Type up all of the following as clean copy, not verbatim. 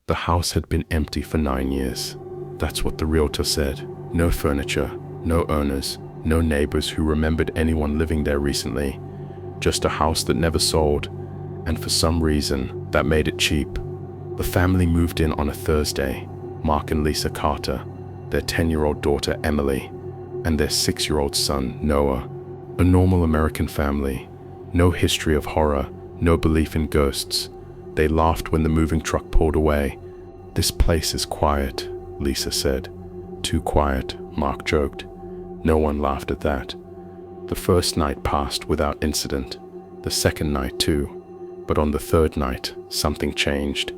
The house had been empty for 9 years. That's what the realtor said. No furniture, no owners, no neighbors who remembered anyone living there recently. Just a house that never sold, and for some reason, that made it cheap. The family moved in on a Thursday, Mark and Lisa Carter, their 10-year-old daughter Emily, and their 6-year-old son Noah. A normal American family. No history of horror, no belief in ghosts. They laughed when the moving truck pulled away. "This place is quiet," Lisa said. "Too quiet," Mark joked. No one laughed at that. The first night passed without incident. The second night too. But on the third night, something changed.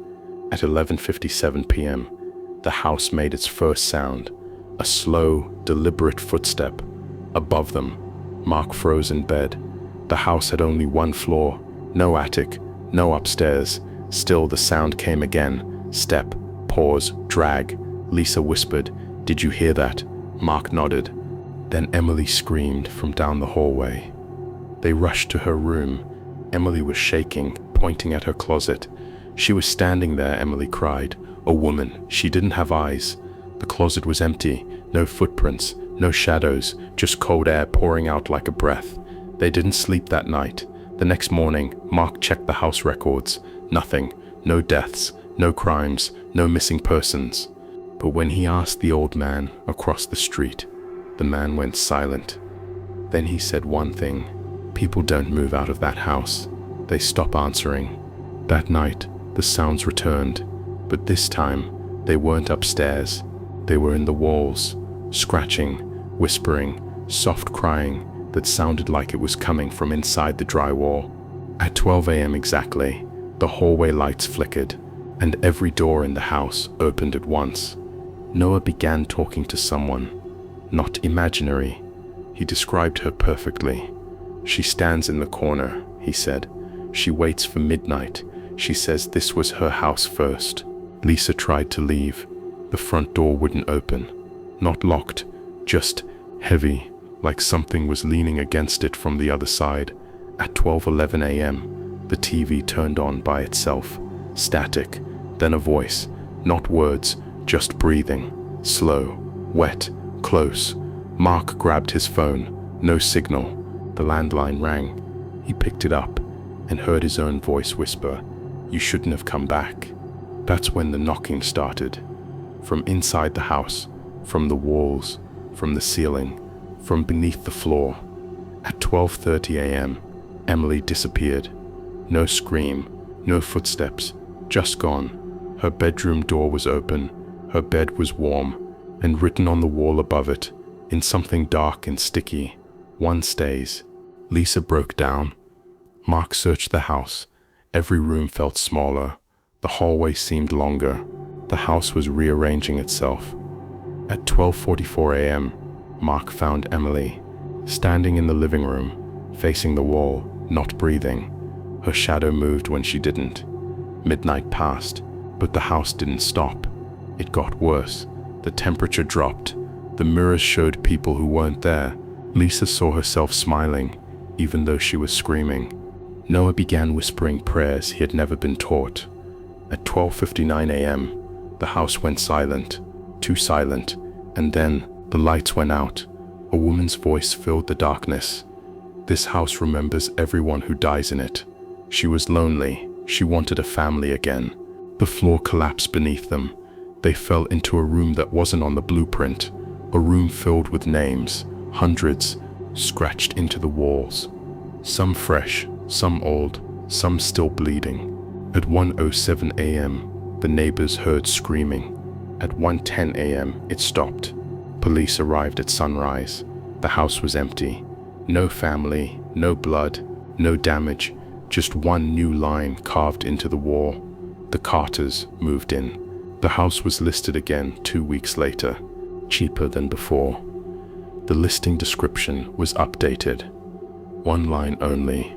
At 11:57 p.m., the house made its first sound. A slow, deliberate footstep. Above them, Mark froze in bed. The house had only one floor, no attic, no upstairs. Still the sound came again. Step, pause, drag. Lisa whispered, "Did you hear that?" Mark nodded. Then Emily screamed from down the hallway. They rushed to her room. Emily was shaking, pointing at her closet. She was standing there, Emily cried. A woman. She didn't have eyes. The closet was empty. No footprints, no shadows, just cold air pouring out like a breath. They didn't sleep that night. The next morning, Mark checked the house records. Nothing. No deaths, no crimes, no missing persons. But when he asked the old man across the street, the man went silent. Then he said one thing. People don't move out of that house. They stop answering. That night, the sounds returned. But this time, they weren't upstairs. They were in the walls, scratching, whispering, soft crying that sounded like it was coming from inside the drywall. At 12 a.m. exactly, the hallway lights flickered, and every door in the house opened at once. Noah began talking to someone, not imaginary. He described her perfectly. "She stands in the corner," he said. "She waits for midnight. She says this was her house first." Lisa tried to leave. The front door wouldn't open. Not locked, just heavy, like something was leaning against it from the other side. At 12:11 a.m., the TV turned on by itself. Static, then a voice. Not words, just breathing. Slow, wet, close. Mark grabbed his phone. No signal. The landline rang. He picked it up and heard his own voice whisper, "You shouldn't have come back." That's when the knocking started. From inside the house, from the walls, from the ceiling, from beneath the floor. At 12:30 a.m., Emily disappeared. No scream, no footsteps, just gone. Her bedroom door was open, her bed was warm, and written on the wall above it, in something dark and sticky, "One stays." Lisa broke down. Mark searched the house. Every room felt smaller. The hallway seemed longer. The house was rearranging itself. At 12:44 a.m., Mark found Emily, standing in the living room, facing the wall, not breathing. Her shadow moved when she didn't. Midnight passed, but the house didn't stop. It got worse. The temperature dropped. The mirrors showed people who weren't there. Lisa saw herself smiling, even though she was screaming. Noah began whispering prayers he had never been taught. At 12:59 a.m., the house went silent, too silent, and then the lights went out. A woman's voice filled the darkness. "This house remembers everyone who dies in it." She was lonely. She wanted a family again. The floor collapsed beneath them. They fell into a room that wasn't on the blueprint. A room filled with names, hundreds, scratched into the walls. Some fresh, some old, some still bleeding. At 1:07 a.m., the neighbors heard screaming. At 1:10 a.m., it stopped. Police arrived at sunrise. The house was empty. No family, no blood, no damage, just one new line carved into the wall. The Carters moved in. The house was listed again 2 weeks later, cheaper than before. The listing description was updated. One line only.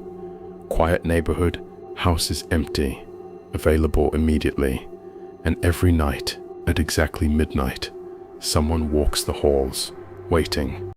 Quiet neighborhood, house is empty, available immediately. And every night, at exactly midnight, someone walks the halls, waiting.